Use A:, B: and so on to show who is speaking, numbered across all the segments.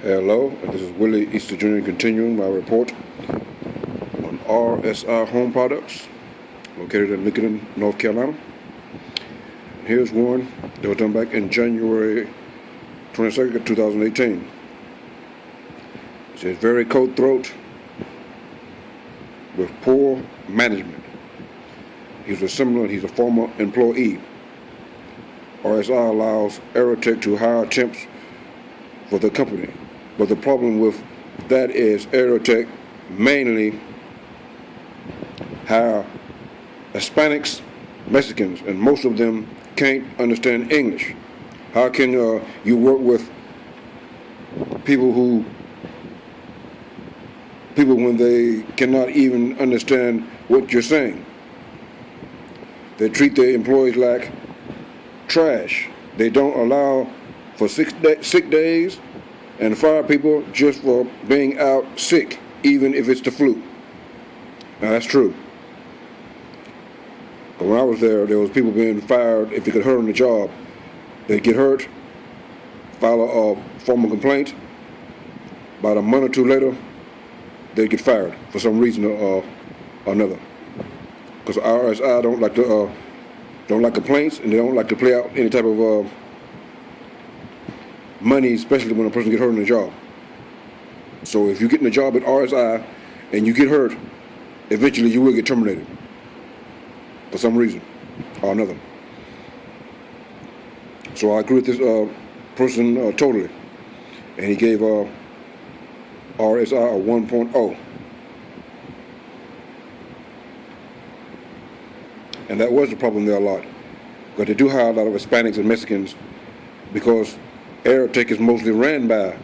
A: Hello, this is Willie easterj continuing my report on RSI home products located in Lincoln, North Carolina. Here's one that was done back in January 22nd, 2018. It says very cutthroat with poor management. He's a former employee. RSI allows Aerotech to hire temps for the company. But the problem with that is Aerotech mainly hire Hispanics, Mexicans, and most of them can't understand English. How can you work with people when they cannot even understand what you're saying? They treat their employees like trash. They don't allow for sick days and fire people just for being out sick, even if it's the flu. Now that's true. But when I was there was people being fired if they get hurt on the job. They'd get hurt, file a formal complaint. About a month or two later, they'd get fired for some reason or another. Because RSI don't like complaints, and they don't like to play out any type of money, especially when a person gets hurt on the job. So if you get in a job at RSI and you get hurt, eventually you will get terminated for some reason or another. So I agree with this person totally, and he gave RSI a 1.0. And that was the problem there a lot, because they do hire a lot of Hispanics and Mexicans, because Aerotech is mostly ran by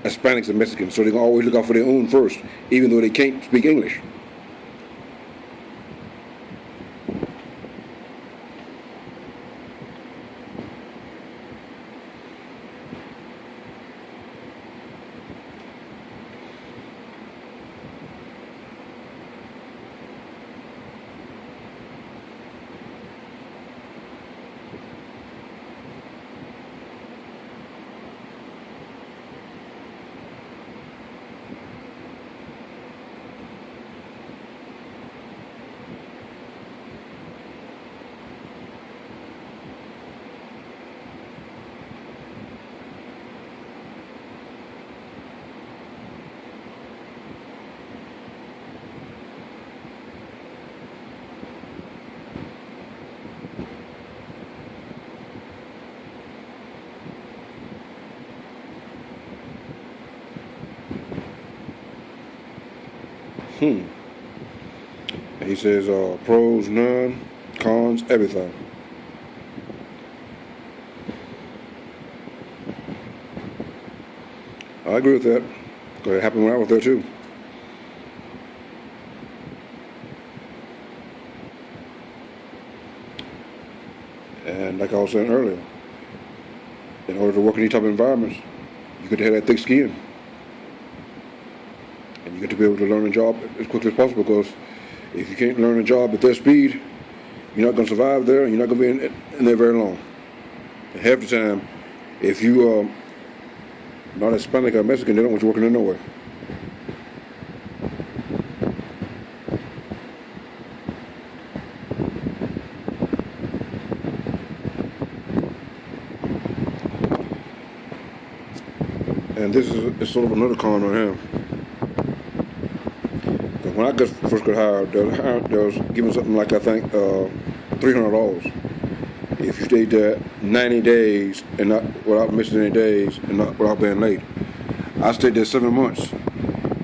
A: Hispanics and Mexicans, so they can always look out for their own first, even though they can't speak English. And he says pros none, cons everything. I agree with that, because it happened when I was there too. And like I was saying earlier, in order to work in these type of environments, you got to have that thick skin. And you got to be able to learn a job as quickly as possible, because if you can't learn a job at their speed, you're not going to survive there, and you're not going to be in there very long. And half the time, if you are not Hispanic or Mexican, they don't want you working there nowhere. And this is sort of another con on him. When I first got hired, they was giving something like, I think, $300 if you stayed there 90 days and not without missing any days and not without being late. I stayed there 7 months,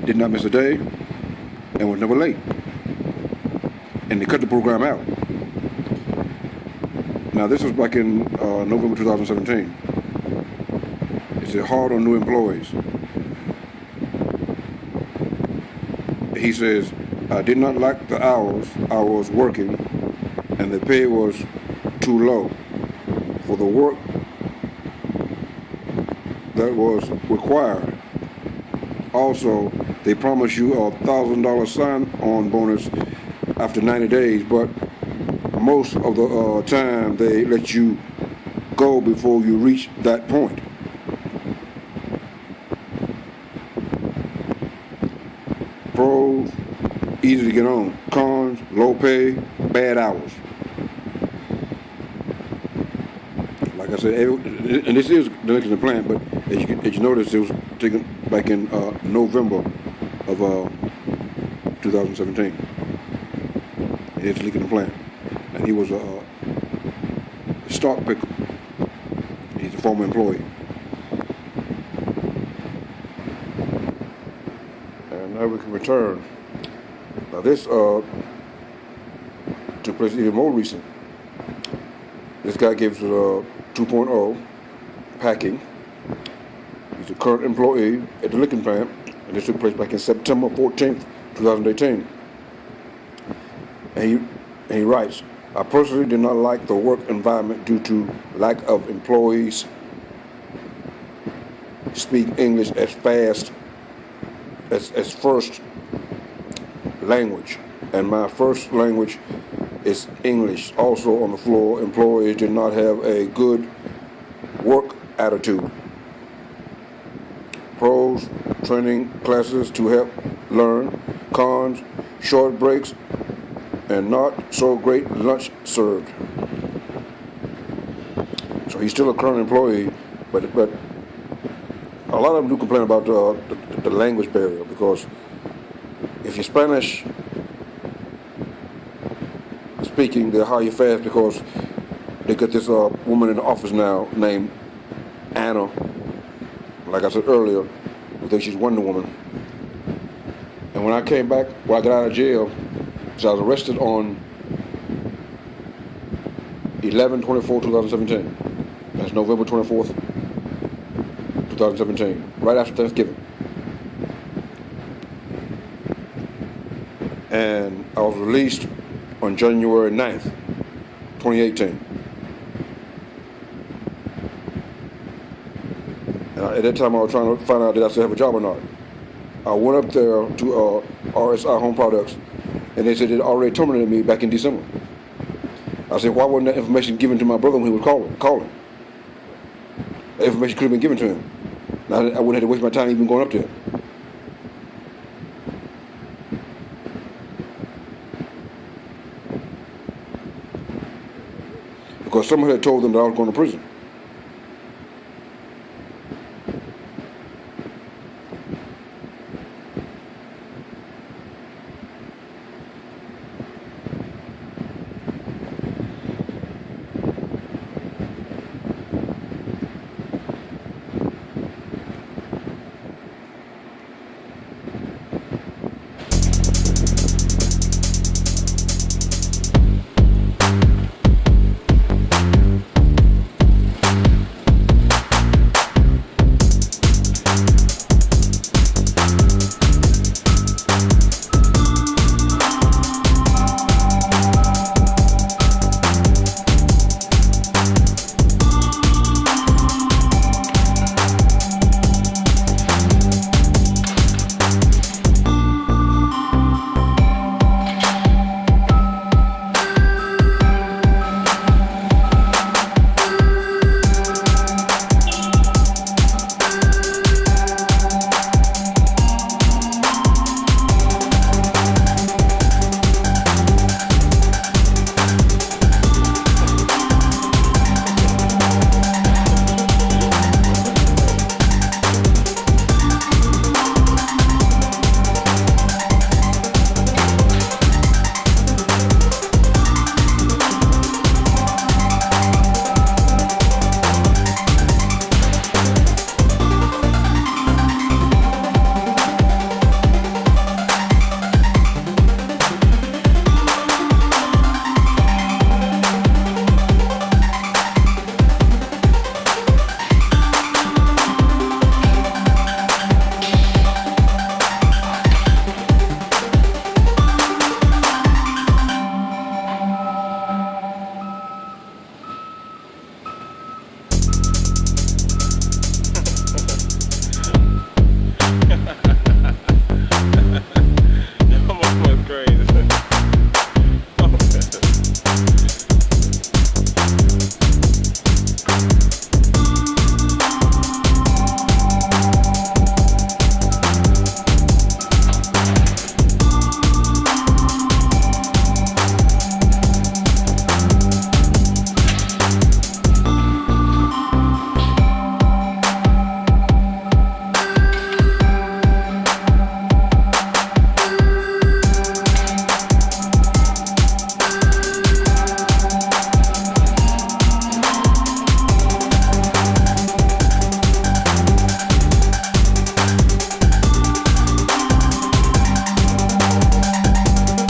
A: did not miss a day, and was never late. And they cut the program out. Now this was back in November 2017. It said hard on new employees. He says, I did not like the hours I was working, and the pay was too low for the work that was required. Also, they promise you a $1,000 sign-on bonus after 90 days, but most of the time they let you go before you reach that point. get on. Cons, low pay, bad hours. Like I said, and this is the Lincoln plant, but as you notice, it was taken back in November of 2017. It's Lincoln plant, and he was a stock picker. He's a former employee. And now we can return. Now this took place even more recent. This guy gives it a 2.0 packing. He's a current employee at the Lincoln plant, and this took place back in September 14th, 2018. And he writes, I personally did not like the work environment due to lack of employees speak English as fast as first language. And my first language is English. Also on the floor, employees did not have a good work attitude. Pros, training classes to help learn. Cons, short breaks, and not so great lunch served. So he's still a current employee, but a lot of them do complain about the language barrier, because if you're Spanish speaking, they'll hire you fast because they got this woman in the office now named Anna. Like I said earlier, we think she's Wonder Woman. And when I came back, when I got out of jail, so I was arrested on 11/24/2017. That's November 24th, 2017, right after Thanksgiving. And I was released on January 9th, 2018. And at that time I was trying to find out did I still have a job or not. I went up there to RSI Home Products, and they said they'd already terminated me back in December. I said, why wasn't that information given to my brother when he was calling? That information could have been given to him. Now, I wouldn't have to waste my time even going up there. Because someone had told them that I was going to prison.